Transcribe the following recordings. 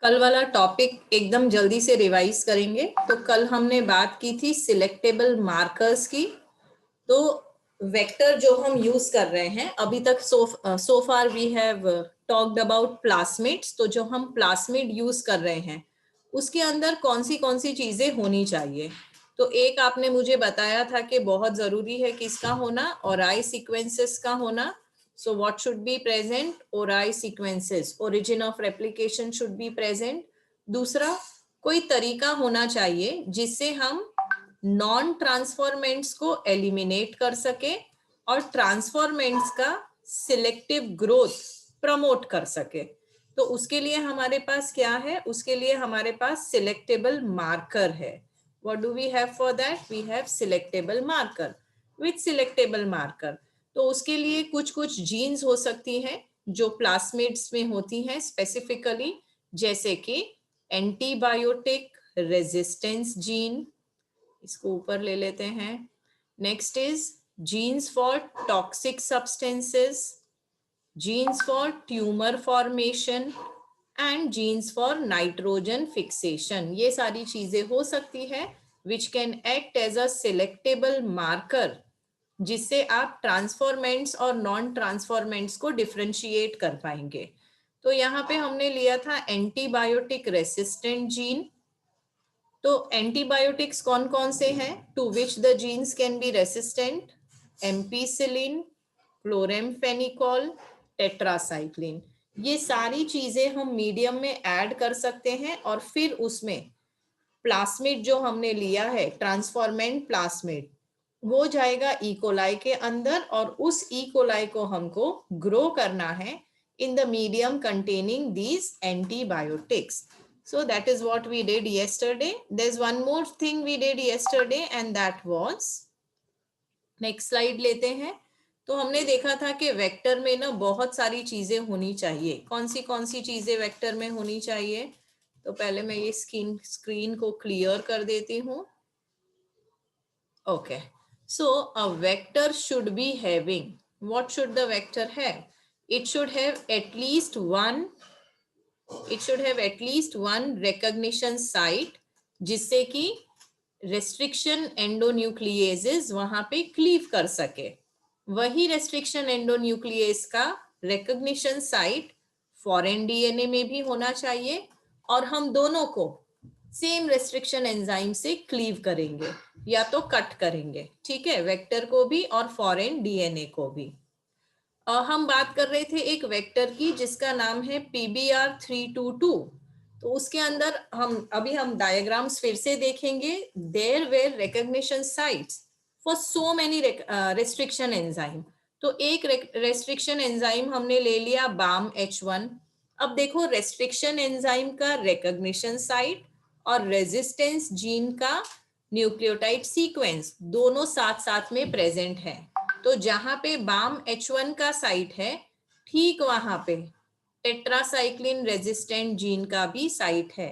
कल वाला टॉपिक एकदम जल्दी से रिवाइज करेंगे। तो कल हमने बात की थी सिलेक्टेबल मार्कर्स की। तो वेक्टर जो हम यूज कर रहे हैं अभी तक, so far we have talked about plasmids. तो जो हम प्लास्मिड यूज कर रहे हैं उसके अंदर कौन सी चीजें होनी चाहिए। तो एक आपने मुझे बताया था कि बहुत जरूरी है किसका होना, और आई सीक्वेंसेस का होना। So what should be present? ORI sequences, origin of replication should be present. दूसरा, कोई तरीका होना चाहिए जिससे हम नॉन ट्रांसफॉर्मेंट्स को एलिमिनेट कर सके और ट्रांसफॉर्मेंट्स का सिलेक्टिव ग्रोथ प्रमोट कर सके। तो उसके लिए हमारे पास क्या है? उसके लिए हमारे पास सिलेक्टेबल मार्कर है। What do we have for that? We have selectable marker. With selectable marker तो उसके लिए कुछ जीन्स हो सकती हैं जो प्लास्मिड्स में होती हैं स्पेसिफिकली, जैसे कि एंटीबायोटिक रेजिस्टेंस जीन, इसको ऊपर ले लेते हैं। Next is genes for toxic substances, genes for tumour formation and genes for nitrogen fixation. ये सारी चीजें हो सकती है which can act as a selectable marker, जिससे आप ट्रांसफॉर्मेंट्स और नॉन ट्रांसफॉर्मेंट्स को डिफरेंशिएट कर पाएंगे। तो यहाँ पे हमने लिया था एंटीबायोटिक रेसिस्टेंट जीन। तो एंटीबायोटिक्स कौन कौन से हैं to which the genes can be resistant? Ampicillin, chloramphenicol, tetracycline. ये सारी चीजें हम मीडियम में ऐड कर सकते हैं और फिर उसमें प्लास्मिड जो हमने लिया है, ट्रांसफॉर्मेंट प्लास्मिड, वो जाएगा इकोलाई के अंदर और उस इकोलाई को हमको ग्रो करना है in the medium containing these antibiotics. So that is what we did yesterday. There's one more thing we did yesterday and that was, next slide लेते हैं। तो हमने देखा था कि वेक्टर में ना बहुत सारी चीजें होनी चाहिए। कौन सी चीजें वेक्टर में होनी चाहिए? तो पहले मैं ये स्क्रीन को क्लियर कर देती हूँ। Okay, so a vector should be having, what should the vector have? It should have at least one, recognition site जिससे कि restriction endonucleases वहां पे क्लीव कर सके। वही restriction endonuclease का recognition site फॉरेन डीएनए में भी होना चाहिए और हम दोनों को सेम रेस्ट्रिक्शन एंजाइम से क्लीव करेंगे या तो कट करेंगे। ठीक है, वेक्टर को भी और फॉरेन डीएनए को भी। हम बात कर रहे थे एक वेक्टर की जिसका नाम है PBR322। तो उसके अंदर हम डायग्राम्स फिर से देखेंगे। There were recognition sites for so many restriction enzyme. तो एक रेस्ट्रिक्शन एंजाइम हमने ले लिया BAM-H1। अब देखो, रेस्ट्रिक्शन एंजाइम का रिकॉग्निशन साइट और रेजिस्टेंस जीन का न्यूक्लियोटाइड सीक्वेंस दोनों साथ साथ में प्रेजेंट है। तो जहां पे BAM-H1 का साइट है, ठीक वहां पे टेट्रासाइक्लिन रेजिस्टेंट जीन का भी साइट है।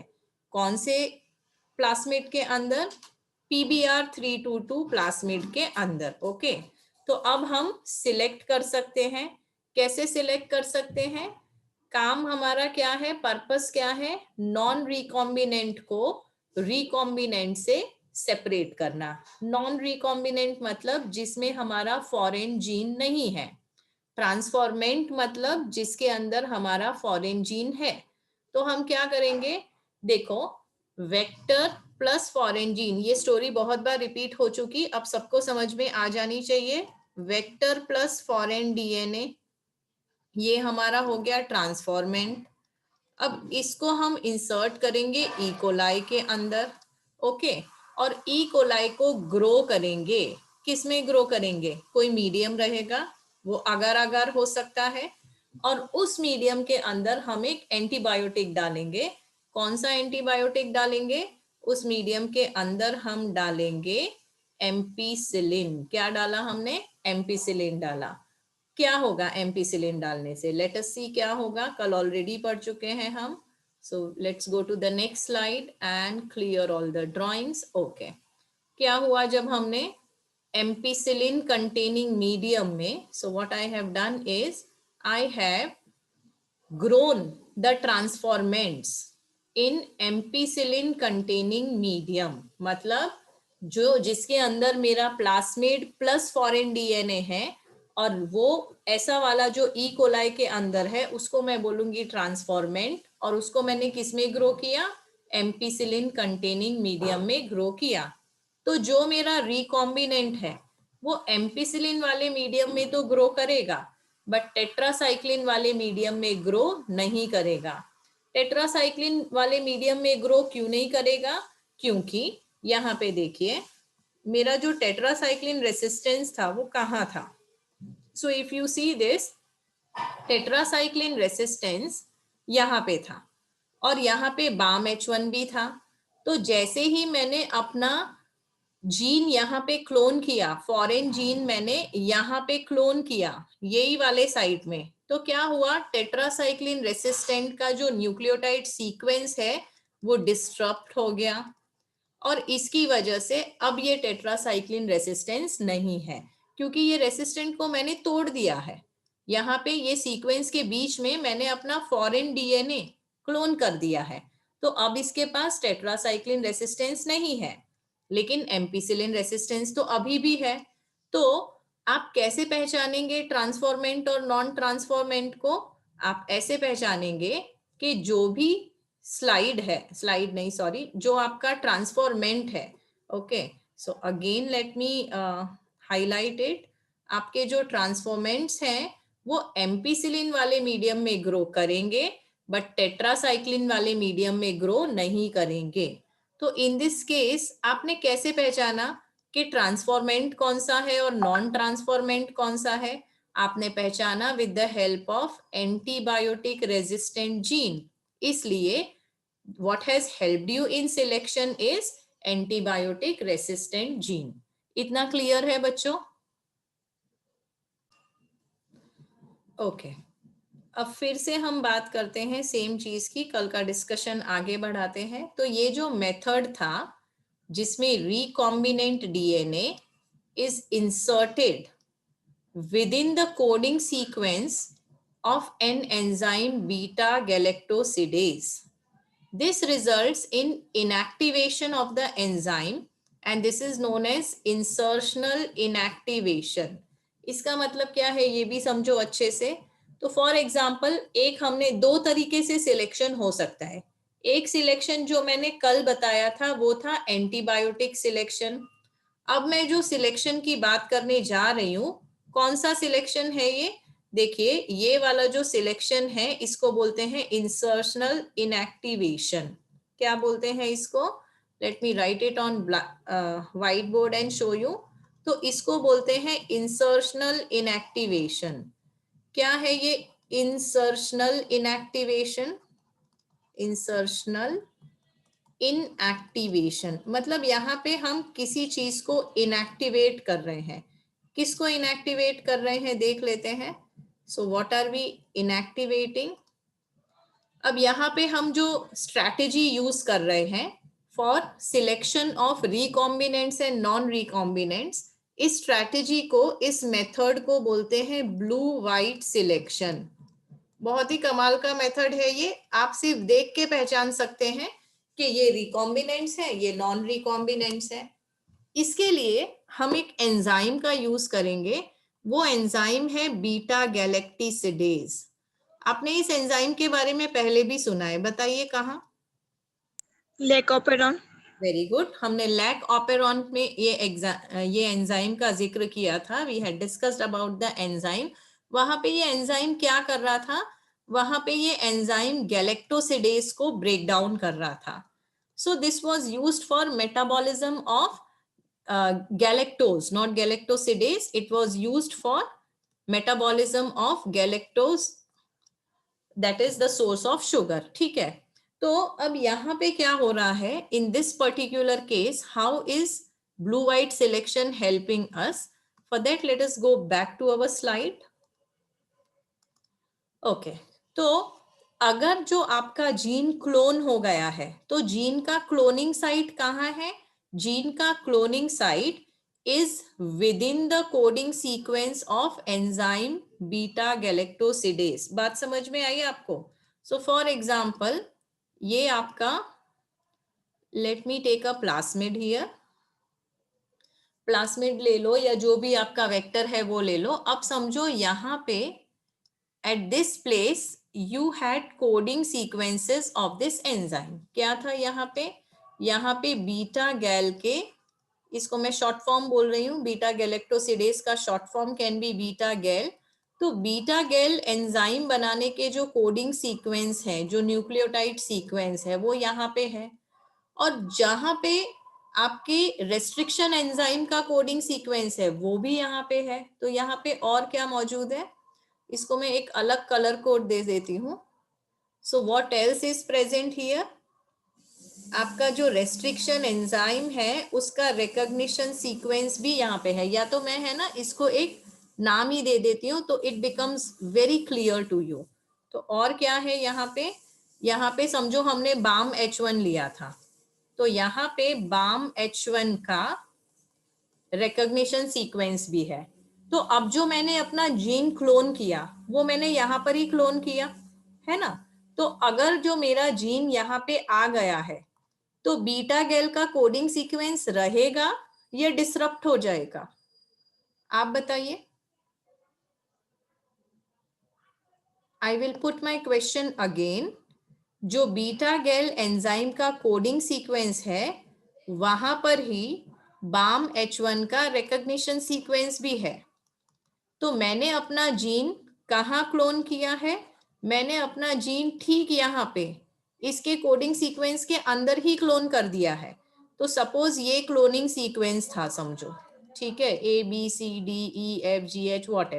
कौन से प्लास्मिड के अंदर? PBR322 प्लास्मिड के अंदर। ओके, तो अब हम सिलेक्ट कर सकते हैं। कैसे सिलेक्ट कर सकते हैं? काम हमारा क्या है, पर्पस क्या है? नॉन रिकॉम्बिनेंट को रिकॉम्बिनेंट से सेपरेट करना। नॉन रिकॉम्बिनेंट मतलब जिसमें हमारा फॉरेन जीन नहीं है। ट्रांसफॉर्मेंट मतलब जिसके अंदर हमारा फॉरेन जीन है। तो हम क्या करेंगे? देखो, वेक्टर प्लस फॉरेन जीन, ये स्टोरी बहुत बार रिपीट हो चुकी, अब सबको समझ में आ जानी चाहिए। वेक्टर प्लस फॉरेन डीएनए, ये हमारा हो गया ट्रांसफॉर्मेंट। अब इसको हम इंसर्ट करेंगे इकोलाई के अंदर। ओके, और इकोलाई को ग्रो करेंगे। किस में ग्रो करेंगे? कोई मीडियम रहेगा, वो अगर अगर हो सकता है, और उस मीडियम के अंदर हम एक एंटीबायोटिक डालेंगे। कौन सा एंटीबायोटिक डालेंगे? उस मीडियम के अंदर हम डालेंगे एम्पीसिलिन। क्या डाला हमने? एम्पीसिलिन डाला। क्या होगा एम्पीसिलिन डालने से? लेट अस सी क्या होगा, कल ऑलरेडी पढ़ चुके हैं हम। So let's go to the next slide and clear all the drawings. Okay, क्या हुआ जब हमने एम्पीसिलिन कंटेनिंग मीडियम में, so what I have done is I have grown the transformants in ampicillin containing medium, मतलब जो जिसके अंदर मेरा प्लास्मिड प्लस फॉरेन डीएनए है, और वो ऐसा वाला जो ई कोलाई के अंदर है उसको मैं बोलूंगी ट्रांसफॉर्मेंट, और उसको मैंने किस में ग्रो किया, एम्पीसिलिन कंटेनिंग मीडियम में ग्रो किया। तो जो मेरा रिकॉम्बिनेंट है वो एम्पीसिलिन वाले मीडियम में तो ग्रो करेगा, बट टेट्रासाइक्लिन वाले मीडियम में ग्रो नहीं करेगा। टेट्रासाइक्लिन वाले मीडियम में ग्रो क्यों नहीं करेगा, क्योंकि यहाँ पे देखिए मेरा जो टेट्रासाइक्लिन रेसिस्टेंस था वो कहाँ था। So if you see this, tetracycline resistance यहाँ पे था, और यहाँ पे बाम H1 भी था। तो जैसे ही मैंने अपना जीन यहाँ पे क्लोन किया, फॉरेन जीन मैंने यहाँ पे क्लोन किया यही वाले साइट में, तो क्या हुआ, टेट्रासाइक्लिन रेसिस्टेंट का जो न्यूक्लियोटाइड सीक्वेंस है वो डिस्टर्ब हो गया, और इसकी वजह से अब ये टेट्रासाइक्लिन रेसिस्टेंस नहीं है, क्योंकि ये रेसिस्टेंट को मैंने तोड़ दिया है। यहाँ पे ये सीक्वेंस के बीच में मैंने अपना फॉरेन डीएनए क्लोन कर दिया है, तो अब इसके पास टेट्रासाइक्लिन रेसिस्टेंस नहीं है, लेकिन एम्पीसिलिन रेसिस्टेंस तो अभी भी है। तो आप कैसे पहचानेंगे ट्रांसफॉर्मेंट और नॉन ट्रांसफॉर्मेंट को, आप ऐसे पहचानेंगे कि जो भी स्लाइड है, स्लाइड नहीं सॉरी, जो आपका ट्रांसफॉर्मेंट है, okay, so again let me highlight it, आपके जो ट्रांसफॉर्मेंट्स हैं वो एम्पीसिलिन वाले मीडियम में ग्रो करेंगे, बट टेट्रासाइक्लिन वाले मीडियम में ग्रो नहीं करेंगे। तो इन दिस केस आपने कैसे पहचाना कि ट्रांसफॉर्मेंट कौन सा है और नॉन ट्रांसफॉर्मेंट कौन सा है, आपने पहचाना with the help of antibiotic resistant gene. इसलिए what has helped you in selection is antibiotic resistant gene। इतना क्लियर है बच्चों? ओके, अब फिर से हम बात करते हैं सेम चीज की, कल का डिस्कशन आगे बढ़ाते हैं। तो ये जो मेथड था जिसमें recombinant DNA is inserted within the coding sequence of an enzyme beta galactosidase, this results in inactivation of the enzyme and this is known as insertional inactivation। इसका मतलब क्या है ये भी समझो अच्छे से। तो फॉर एग्जाम्पल एक हमने दो तरीके से सिलेक्शन हो सकता है। एक सिलेक्शन जो मैंने कल बताया था वो था एंटीबायोटिक सिलेक्शन। अब मैं जो सिलेक्शन की बात करने जा रही हूँ, कौन सा सिलेक्शन है ये, देखिए ये वाला जो सिलेक्शन है इसको बोलते हैं इंसर्शनल इनएक्टिवेशन। क्या बोलते हैं इसको, let me right it on white board and show you. तो इसको बोलते हैं इंसर्शनल इनएक्टिवेशन। क्या है ये इंसर्शनल इनएक्टिवेशन, इंसर्शनल इनएक्टिवेशन मतलब यहाँ पे हम किसी चीज को इनएक्टिवेट कर रहे हैं। किसको इनएक्टिवेट कर रहे हैं देख लेते हैं। So what are we inactivating. अब यहाँ पे हम जो स्ट्रैटेजी यूज कर रहे हैं for selection of recombinants and non recombinants, इस स्ट्रैटेजी को, इस मेथड को बोलते हैं ब्लू वाइट सिलेक्शन। बहुत ही कमाल का मेथड है ये, आप सिर्फ देख के पहचान सकते हैं कि ये रिकॉम्बिनेंट्स है ये नॉन रिकॉम्बिनेंट्स है। इसके लिए हम एक एंजाइम का यूज करेंगे, वो एंजाइम है बीटा गैलेक्टिसिडेज। आपने इस एंजाइम के बारे में पहले भी सुना है, बताइए कहाँ। Lac operon. वेरी गुड, हमने लैक ऑपेरॉन में ये एंजाइम का जिक्र किया था। We had discussed about the enzyme. वहां पे ये एंजाइम क्या कर रहा था, वहां पे ये एंजाइम गैलेक्टोसिडेज को ब्रेक डाउन कर रहा था। So this was used for metabolism of galactose, not galactosidase, it was used for metabolism of galactose, that is the source of sugar। ठीक है, तो अब यहाँ पे क्या हो रहा है, in this particular case how is blue white selection helping us. For that let us go back to our slide. Okay, तो अगर जो आपका जीन क्लोन हो गया है तो जीन का क्लोनिंग साइट कहाँ है, जीन का cloning site is with in the coding sequence of enzyme beta galactosidase. बात समझ में आई आपको। सो फॉर एग्जाम्पल ये आपका, let me take a plasmid here, plasmid ले लो या जो भी आपका वेक्टर है वो ले लो। अब समझो यहाँ पे at this place you had coding sequences of this enzyme। क्या था यहाँ पे बीटा गैल के, इसको मैं शॉर्ट फॉर्म बोल रही हूँ, बीटा गैलेक्टोसिडेज का short form can be beta गैल। तो बीटा गैल एंजाइम बनाने के जो कोडिंग सीक्वेंस है, जो न्यूक्लियोटाइड सीक्वेंस है, वो यहाँ पे है। और जहां पे आपके रेस्ट्रिक्शन एंजाइम का कोडिंग सीक्वेंस है वो भी यहाँ पे है। तो यहाँ पे और क्या मौजूद है, इसको मैं एक अलग कलर कोड दे देती हूँ। So what else is present here, आपका जो रेस्ट्रिक्शन एंजाइम है उसका रिकॉग्निशन सीक्वेंस भी यहाँ पे है। या तो मैं है ना इसको एक नाम ही दे देती हूँ तो it becomes very clear to you. तो और क्या है यहाँ पे समझो हमने बाम H1 लिया था, तो यहाँ पे बाम H1 का रिकॉग्निशन सीक्वेंस भी है। तो अब जो मैंने अपना जीन क्लोन किया वो मैंने यहाँ पर ही क्लोन किया है ना। तो अगर जो मेरा जीन यहाँ पे आ गया है तो बीटा गैल का कोडिंग सीक्वेंस रहेगा या डिसरप्ट हो जाएगा, आप बताइए। I will put my question again. जो बीटा गैल एंजाइम का कोडिंग सीक्वेंस है वहां पर ही बाम H1 का रिकॉग्निशन सीक्वेंस भी है। तो मैंने अपना जीन कहाँ क्लोन किया है, मैंने अपना जीन ठीक यहाँ पे इसके कोडिंग सीक्वेंस के अंदर ही क्लोन कर दिया है। तो सपोज ये क्लोनिंग सीक्वेंस था समझो, ठीक है, ABCDEFGH वॉट।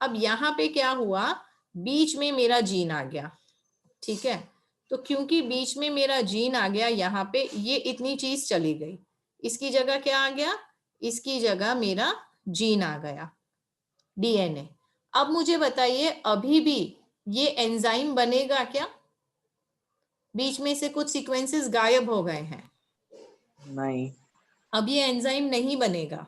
अब यहाँ पे क्या हुआ, बीच में मेरा जीन आ गया, ठीक है। तो क्योंकि बीच में मेरा जीन आ गया यहाँ पे, ये इतनी चीज चली गई, इसकी जगह क्या आ गया, इसकी जगह मेरा जीन आ गया, DNA। अब मुझे बताइए अभी भी ये एंजाइम बनेगा क्या, बीच में से कुछ सीक्वेंसेस गायब हो गए हैं, नहीं, अब ये एंजाइम नहीं बनेगा।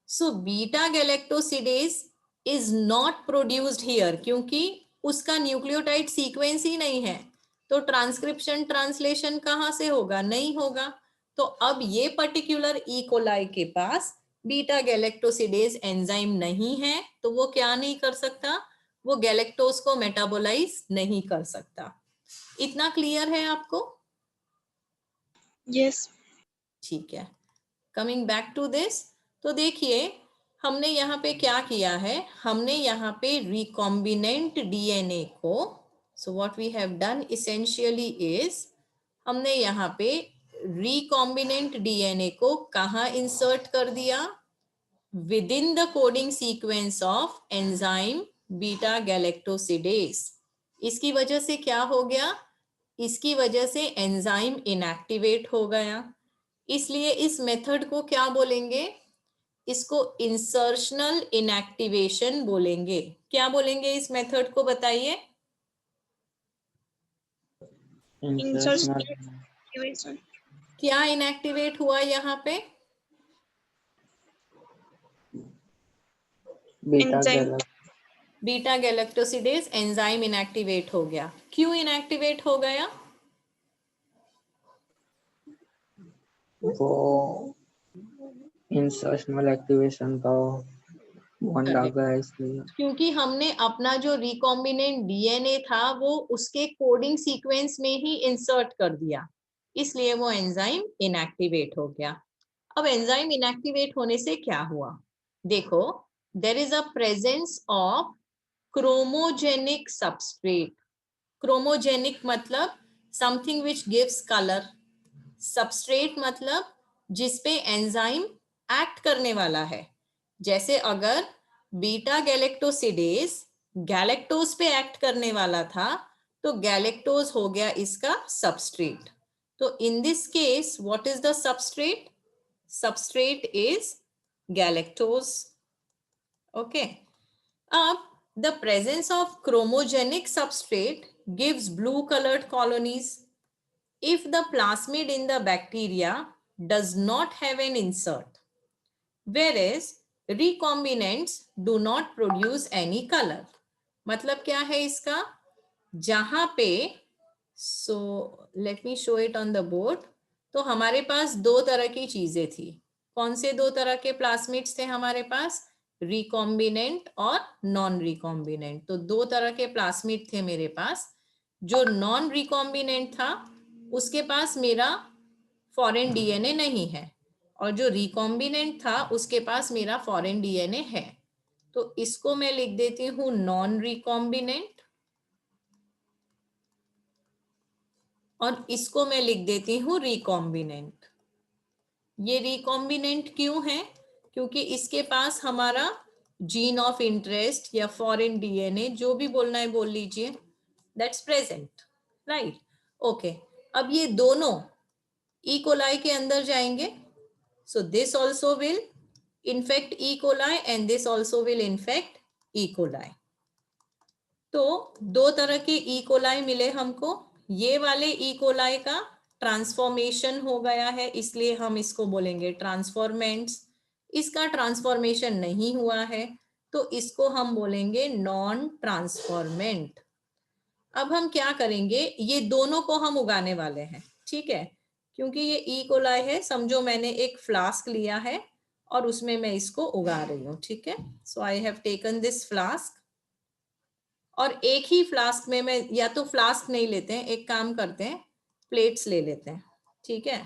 So beta galactosidase is not produced here, क्योंकि उसका न्यूक्लियोटाइड सीक्वेंस ही नहीं है। तो ट्रांसक्रिप्शन ट्रांसलेशन कहाँ से होगा, नहीं होगा। तो अब ये पर्टिकुलर ई कोलाई के पास बीटा गैलेक्टोसिडेज एंजाइम नहीं है, तो वो क्या नहीं कर सकता, वो गैलेक्टोज को मेटाबोलाइज नहीं कर सकता। इतना क्लियर है आपको? Yes. ठीक है, कमिंग बैक टू दिस। तो देखिए हमने यहाँ पे क्या किया है, हमने यहाँ पे रिकॉम्बिनेंट DNA को, so what we have done essentially is, हमने यहाँ पे रिकॉम्बिनेंट DNA को कहाँ इंसर्ट कर दिया, with in the coding sequence of enzyme beta galactosidase. इसकी वजह से क्या हो गया, इसकी वजह से एंजाइम इनएक्टिवेट हो गया। इसलिए इस मेथड को क्या बोलेंगे, इसको इंसर्शनल इनएक्टिवेशन बोलेंगे। क्या बोलेंगे इस मेथड को, बताइए। Insertion. insertional Activation. क्या इनएक्टिवेट हुआ यहाँ पे, beta Enzyme. Galact beta galactosidase enzyme inactivate हो गया। क्यों इनएक्टिवेट हो गया, वो इंसर्शनल एक्टिवेशन का बॉन्ड आ गया इसलिए। क्योंकि हमने अपना जो रिकॉम्बिनेंट DNA था वो उसके कोडिंग सीक्वेंस में ही इंसर्ट कर दिया, इसलिए वो एंजाइम इनएक्टिवेट हो गया। अब एंजाइम इनएक्टिवेट होने से क्या हुआ, देखो, there is a presence of chromogenic substrate. Chromogenic मतलब something which gives colour, substrate मतलब जिसपे एंजाइम एक्ट करने वाला है। जैसे अगर बीटा गैलेक्टोसिडेज गैलेक्टोज पे एक्ट करने वाला था तो गैलेक्टोज हो गया इसका सबस्ट्रेट। तो in this case what is the substrate, substrate is galactose. Okay, अब the presence of chromogenic substrate gives blue colored colonies if the plasmid in the bacteria does not have an insert, whereas recombinants do not produce any color। मतलब क्या है इसका, जहां पे सो let me show it on the board. तो हमारे पास दो तरह की चीजें थी। कौन से दो तरह के प्लास्मिड्स थे हमारे पास? रिकॉम्बिनेंट और नॉन रिकॉम्बिनेंट। तो दो तरह के प्लास्मिड थे मेरे पास। जो नॉन रिकॉम्बिनेंट था उसके पास मेरा फॉरेन डीएनए नहीं है, और जो रिकॉम्बिनेंट था उसके पास मेरा फॉरेन डीएनए है। तो इसको मैं लिख देती हूं नॉन रिकॉम्बिनेंट, और इसको मैं लिख देती हूं रिकॉम्बिनेंट। ये रिकॉम्बिनेंट क्यों है? क्योंकि इसके पास हमारा जीन ऑफ इंटरेस्ट या फॉरेन डीएनए, जो भी बोलना है बोल लीजिए, दैट्स प्रेजेंट, राइट। ओके, अब ये दोनों ई कोलाई के अंदर जाएंगे। So this also will infect E. coli and this also will infect E. coli. तो दो तरह के E. coli मिले हमको। ये वाले E. coli का ट्रांसफॉर्मेशन हो गया है, इसलिए हम इसको बोलेंगे ट्रांसफॉर्मेंट्स। इसका ट्रांसफॉर्मेशन नहीं हुआ है तो इसको हम बोलेंगे नॉन ट्रांसफॉर्मेंट। अब हम क्या करेंगे, ये दोनों को हम उगाने वाले हैं, ठीक है। क्योंकि ये ई कोलाई है, समझो मैंने एक फ्लास्क लिया है और उसमें मैं इसको उगा रही हूँ, ठीक है। So I have taken this flask, और एक ही फ्लास्क में मैं, या तो फ्लास्क नहीं लेते हैं, एक काम करते हैं, प्लेट्स ले लेते हैं, ठीक है।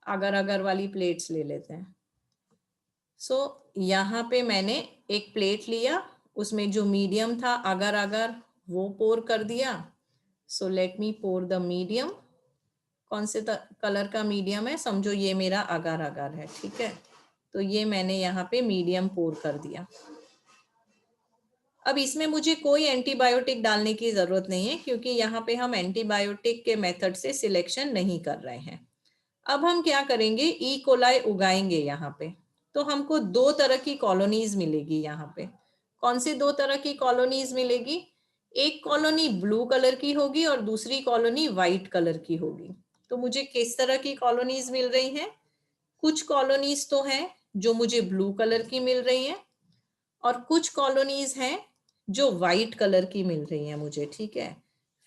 अगर अगर वाली प्लेट्स ले लेते हैं। सो यहाँ पे मैंने एक प्लेट लिया, उसमें जो मीडियम था अगर अगर वो पोर कर दिया। So let me pour the medium. कौन से कलर का मीडियम है? समझो ये मेरा अगर अगर है, ठीक है। तो ये मैंने यहाँ पे मीडियम पोर कर दिया। अब इसमें मुझे कोई एंटीबायोटिक डालने की जरूरत नहीं है, क्योंकि यहाँ पे हम एंटीबायोटिक के मेथड से सिलेक्शन नहीं कर रहे हैं। अब हम क्या करेंगे, ई कोलाई उगाएंगे यहाँ पे। तो हमको दो तरह की कॉलोनीज मिलेगी यहाँ पे। कौन सी दो तरह की कॉलोनीज मिलेगी? एक कॉलोनी ब्लू कलर की होगी और दूसरी कॉलोनी व्हाइट कलर की होगी। तो मुझे किस तरह की कॉलोनीज मिल रही हैं? कुछ कॉलोनीज तो हैं जो मुझे ब्लू कलर की मिल रही हैं, और कुछ कॉलोनीज हैं जो व्हाइट कलर की मिल रही हैं मुझे, ठीक है।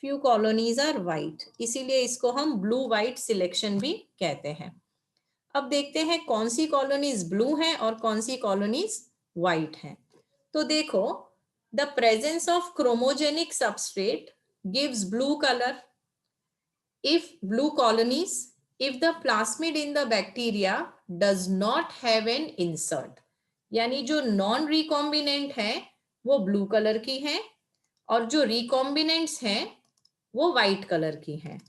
फ्यू कॉलोनीज आर व्हाइट, इसीलिए इसको हम ब्लू व्हाइट सिलेक्शन भी कहते हैं। अब देखते हैं कौन सी कॉलोनीज ब्लू हैं और कौन सी कॉलोनीज व्हाइट हैं। तो देखो, the presence of chromogenic substrate gives blue colour if blue colonies, if the plasmid in the bacteria does not have an insert, यानी जो नॉन रिकॉम्बिनेंट है वो ब्लू कलर की है, और जो रिकॉम्बिनेंट्स हैं वो व्हाइट कलर की हैं।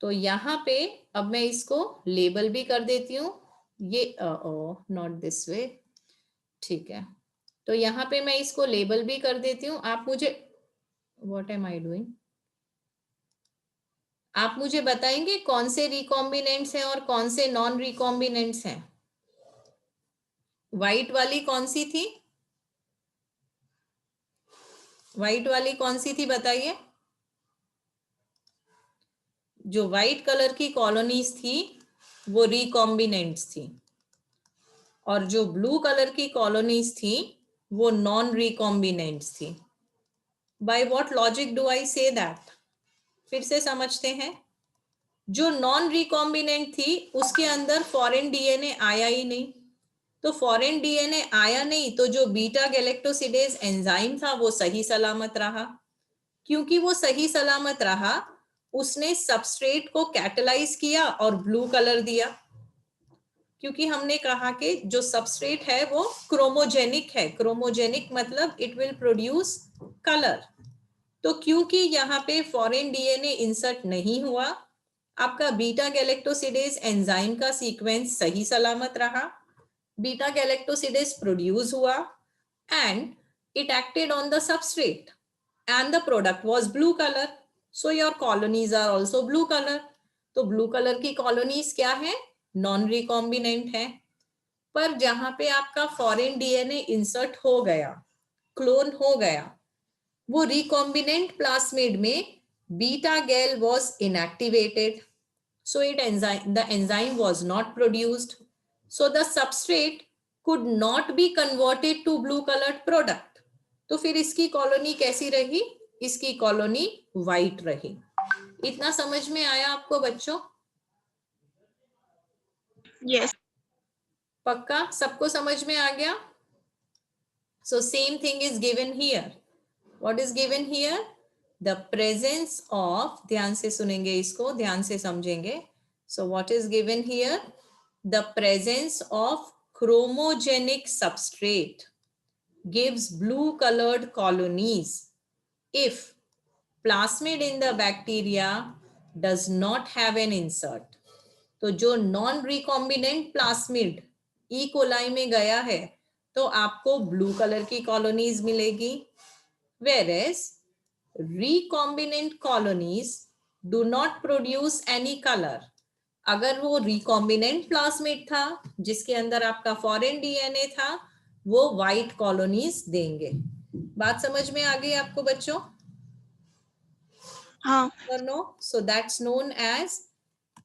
तो यहाँ पे अब मैं इसको लेबल भी कर देती हूँ, ये नॉट दिस वे, ठीक है। तो यहाँ पे मैं इसको लेबल भी कर देती हूँ। आप मुझे, व्हाट एम आई डूइंग, आप मुझे बताएंगे कौन से रिकॉम्बिनेंट्स हैं और कौन से नॉन रिकॉम्बिनेंट्स हैं? व्हाइट वाली कौन सी थी? व्हाइट वाली कौन सी थी बताइए? जो व्हाइट कलर की कॉलोनीज थी वो रिकॉम्बिनेंट्स थी, और जो ब्लू कलर की कॉलोनीज थी वो नॉन रिकॉम्बिनेंट्स थी। By what logic do I say that? फिर से समझते हैं। जो नॉन रिकॉम्बिनेंट थी उसके अंदर फॉरेन डीएनए आया ही नहीं, तो फॉरेन डीएनए आया नहीं तो जो बीटा गैलेक्टोसिडेज एंजाइम था वो सही सलामत रहा। क्योंकि वो सही सलामत रहा, उसने सबस्ट्रेट को कैटलाइज किया और ब्लू कलर दिया। क्योंकि हमने कहा कि जो सबस्ट्रेट है वो क्रोमोजेनिक है। क्रोमोजेनिक मतलब इट विल प्रोड्यूस कलर। तो क्योंकि यहाँ पे फॉरेन डीएनए इंसर्ट नहीं हुआ, आपका बीटा गैलेक्टोसिडेज एंजाइम का सीक्वेंस सही सलामत रहा, बीटा गैलेक्टोसिडेज प्रोड्यूस हुआ, and it acted on the substrate and the product was blue color, so your colonies are also blue color. तो ब्लू कलर की कॉलोनीज क्या है? नॉन रिकॉम्बिनेंट है। पर जहां पे आपका फॉरेन डीएनए इंसर्ट हो गया, क्लोन हो गया, वो रिकॉम्बिनेंट प्लास्मिड में बीटा गैल was inactivated, so the enzyme was not produced, so the substrate could not be converted to blue colored product. तो फिर इसकी कॉलोनी कैसी रही? इसकी कॉलोनी व्हाइट रही। इतना समझ में आया आपको बच्चों? Yes. पक्का सबको समझ में आ गया? So same thing is given here. What is given here? The presence of, ध्यान से सुनेंगे इसको, ध्यान से समझेंगे. So what is given here? The presence of chromogenic substrate gives blue colored colonies if plasmid in the bacteria does not have an insert. तो जो non recombinant plasmid E coli में गया है तो आपको ब्लू कलर की colonies मिलेगी, whereas recombinant colonies do not produce any color. अगर वो रिकॉम्बिनेंट प्लास्मिड था जिसके अंदर आपका फॉरेन डीएनए था वो व्हाइट कॉलोनीज देंगे. बात समझ में आ गई आपको बच्चों? हाँ. Or no? So that's known as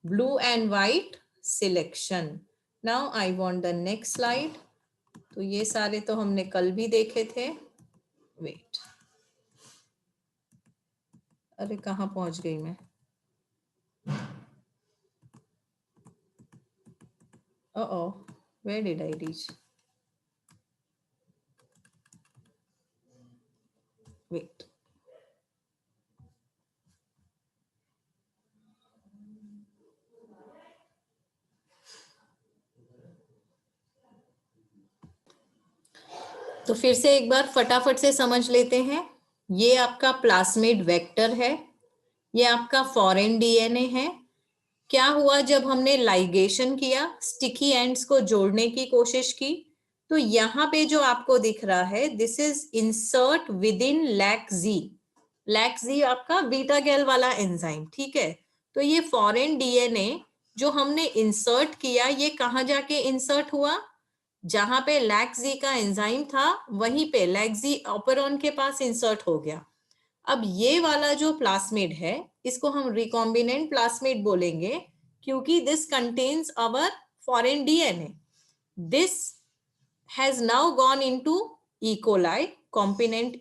blue and white selection. Now I want the next slide. तो ये सारे तो हमने कल भी देखे थे. वेट, अरे कहाँ पहुंच गई मैं? Uh-oh, where did I reach? Wait. तो फिर से एक बार फटाफट से समझ लेते हैं. ये आपका प्लास्मिड वेक्टर है, ये आपका फॉरेन डीएनए है. क्या हुआ जब हमने लाइगेशन किया, स्टिकी एंड्स को जोड़ने की कोशिश की, तो यहाँ पे जो आपको दिख रहा है this is insert within lacZ. LacZ आपका बीटा गैल वाला एंजाइम, ठीक है. तो ये फॉरेन डीएनए जो हमने इंसर्ट किया ये कहाँ जाके इंसर्ट हुआ? जहां पे लैक-जी का एंजाइम था वहीं पे लैक-जी ऑपेरॉन के पास इंसर्ट हो गया. अब ये वाला जो प्लास्मिड है इसको हम रिकॉम्बिनेंट प्लास्मिड बोलेंगे क्योंकि this contains our foreign DNA. This has now gone into E coli, competent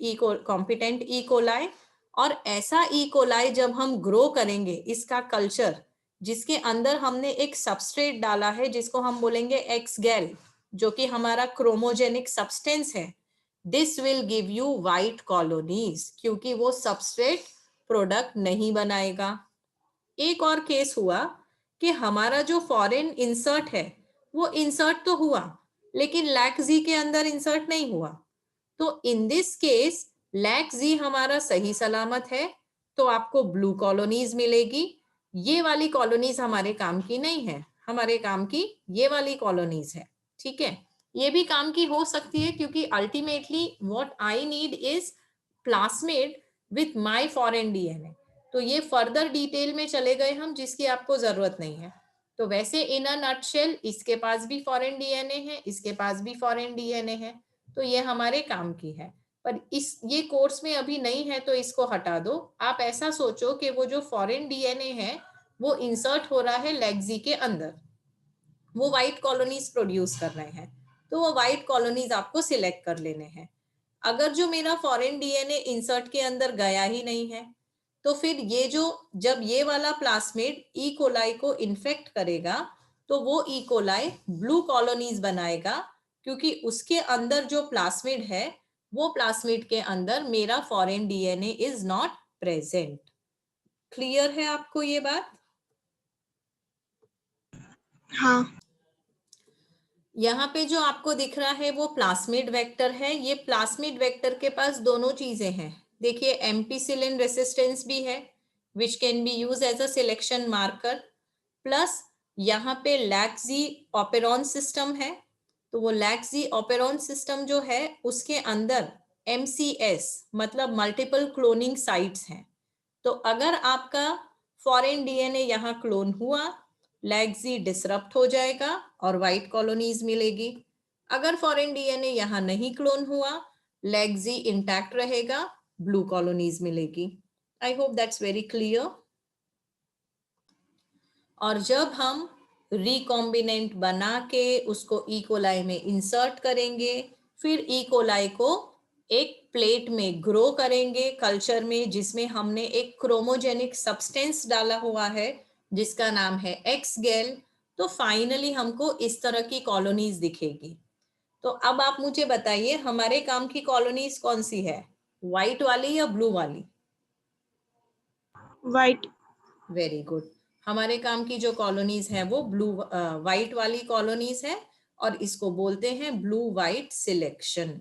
E coli. और ऐसा ई कोलाई जब हम ग्रो करेंगे, इसका कल्चर जिसके अंदर हमने एक सबस्ट्रेट डाला है जिसको हम बोलेंगे एक्स गैल, जो कि हमारा क्रोमोजेनिक सब्सटेंस है, this will give you white colonies क्योंकि वो सबस्ट्रेट प्रोडक्ट नहीं बनाएगा. एक और केस हुआ कि हमारा जो फॉरेन इंसर्ट है वो इंसर्ट तो हुआ लेकिन लैक-जी के अंदर इंसर्ट नहीं हुआ. तो इन दिस केस लैक-जी हमारा सही सलामत है तो आपको ब्लू कॉलोनीज मिलेगी. ये वाली कॉलोनीज हमारे काम की नहीं है, हमारे काम की ये वाली कॉलोनीज है, ठीक है. ये भी काम की हो सकती है क्योंकि ultimately what I need is plasmid with my foreign DNA. तो ये फर्दर डिटेल में चले गए हम जिसकी आपको जरूरत नहीं है. तो वैसे इन अ नटशेल इसके पास भी फॉरेन डीएनए है, इसके पास भी फॉरेन डीएनए है, तो ये हमारे काम की है. पर ये कोर्स में अभी नहीं है तो इसको हटा दो. आप ऐसा सोचो कि वो जो फॉरेन डीएनए है वो इंसर्ट हो रहा है लैक-जी के अंदर, वो व्हाइट कॉलोनीज प्रोड्यूस कर रहे हैं, तो वो व्हाइट कॉलोनीज आपको सिलेक्ट कर लेने हैं. अगर जो मेरा फॉरेन डीएनए इंसर्ट के अंदर गया ही नहीं है तो फिर ये जो जब ये वाला प्लास्मिड ई कोलाई को इन्फेक्ट करेगा तो वो ई कोलाई ब्लू कॉलोनीज बनाएगा क्योंकि उसके अंदर जो प्लास्मिड है वो प्लास्मिड के अंदर मेरा foreign DNA is not present. Clear है आपको ये बात? हाँ. यहाँ पे जो आपको दिख रहा है वो प्लास्मिड वेक्टर है. ये प्लास्मिड वेक्टर के पास दोनों चीजें हैं. देखिए एम्पिसिलिन रेसिस्टेंस भी है which can be use as a selection marker, plus यहाँ पे लैक-जी ऑपेरॉन सिस्टम है. तो वो लैक-जी ऑपेरॉन सिस्टम जो है उसके अंदर MCS मतलब मल्टीपल क्लोनिंग साइट्स हैं. तो अगर आपका फॉरेन डीएनए यहाँ क्लोन हुआ लैक-जी डिसरप्ट हो जाएगा और व्हाइट कॉलोनीज मिलेगी. अगर फॉरेन डीएनए यहाँ नहीं क्लोन हुआ लैक-जी इंटैक्ट रहेगा, ब्लू कॉलोनीज मिलेगी. I hope that's very clear. और जब हम रिकॉम्बिनेंट बना के उसको ई कोलाई में इंसर्ट करेंगे फिर ई कोलाई को एक प्लेट में ग्रो करेंगे कल्चर में, जिसमें हमने एक क्रोमोजेनिक सब्सटेंस डाला हुआ है जिसका नाम है एक्स गेल, तो फाइनली हमको इस तरह की कॉलोनीज दिखेगी। तो अब आप मुझे बताइए हमारे काम की कॉलोनीज कौन सी है, व्हाइट वाली या ब्लू वाली? White. Very good. हमारे काम की जो कॉलोनीज है वो ब्लू व्हाइट वाली कॉलोनीज है, और इसको बोलते हैं ब्लू व्हाइट सिलेक्शन।